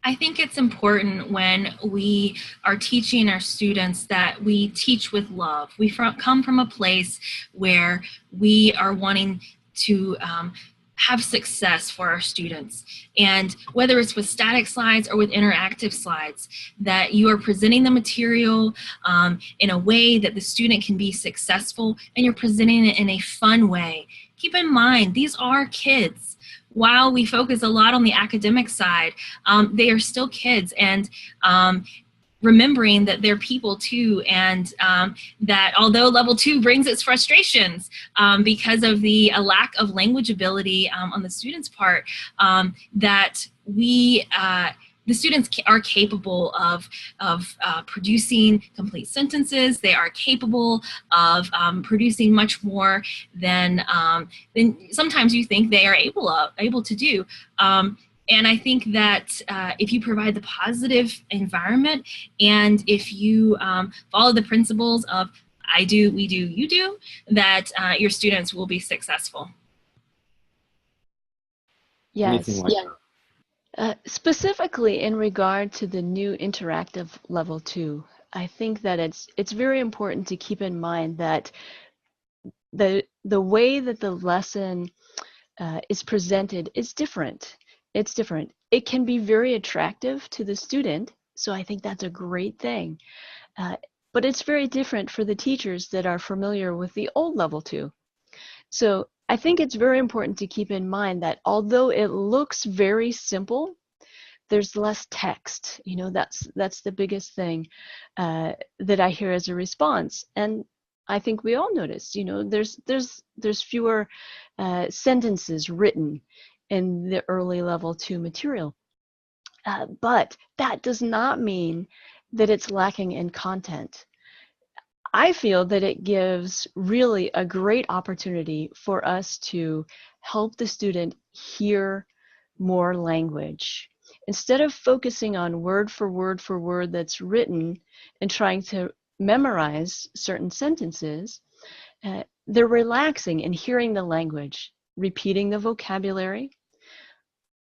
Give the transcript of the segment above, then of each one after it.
I think it's important when we are teaching our students that we teach with love. Come from a place where we are wanting to have success for our students. And whether it's with static slides or with interactive slides, that you are presenting the material in a way that the student can be successful, and you're presenting it in a fun way. Keep in mind, these are kids. While we focus a lot on the academic side, they are still kids, and remembering that they're people too, and that although level 2 brings its frustrations because of the lack of language ability on the students' part, that the students are capable of producing complete sentences. They are capable of producing much more than sometimes you think they are able to do. And I think that if you provide the positive environment, and if you follow the principles of I do, we do, you do, that your students will be successful. Yes. Specifically in regard to the new interactive level 2, I think that it's very important to keep in mind that the way that the lesson is presented is different. It's different. It can be very attractive to the student, so I think that's a great thing. But it's very different for the teachers that are familiar with the old level 2. So I think it's very important to keep in mind that although it looks very simple, there's less text. You know, that's the biggest thing that I hear as a response. And I think we all notice, you know, there's fewer sentences written in the early level 2 material. But that does not mean that it's lacking in content. I feel that it gives really a great opportunity for us to help the student hear more language. Instead of focusing on word for word that's written and trying to memorize certain sentences, they're relaxing and hearing the language, repeating the vocabulary,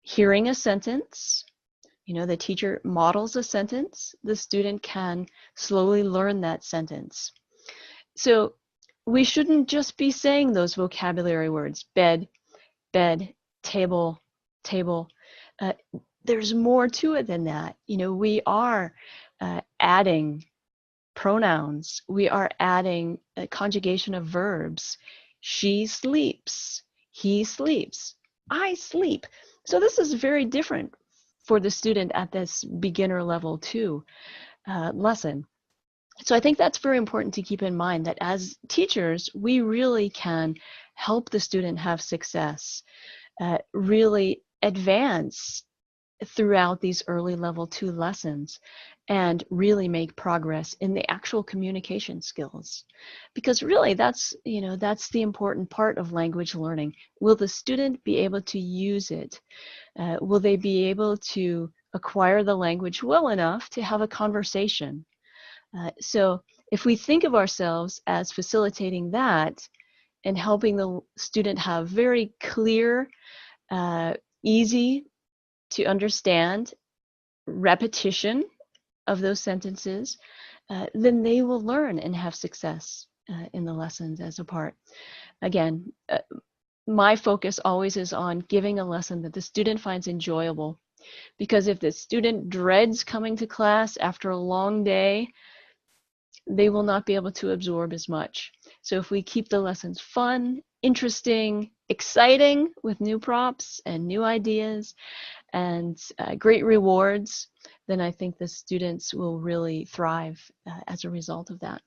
hearing a sentence. You know, the teacher models a sentence, the student can slowly learn that sentence. So we shouldn't just be saying those vocabulary words, bed, bed, table, table. There's more to it than that. You know, we are adding pronouns. We are adding a conjugation of verbs. She sleeps, he sleeps, I sleep. So this is very different for the student at this beginner level 2 lesson. So I think that's very important to keep in mind, that as teachers, we really can help the student have success, really advance throughout these early level 2 lessons, and really make progress in the actual communication skills. Because really that's the important part of language learning. Will the student be able to use it? Will they be able to acquire the language well enough to have a conversation? So if we think of ourselves as facilitating that and helping the student have very clear, easy to understand repetition of those sentences, then they will learn and have success in the lessons as a part. Again, my focus always is on giving a lesson that the student finds enjoyable, because if the student dreads coming to class after a long day, they will not be able to absorb as much. So if we keep the lessons fun, interesting, exciting with new props and new ideas and great rewards, then I think the students will really thrive as a result of that.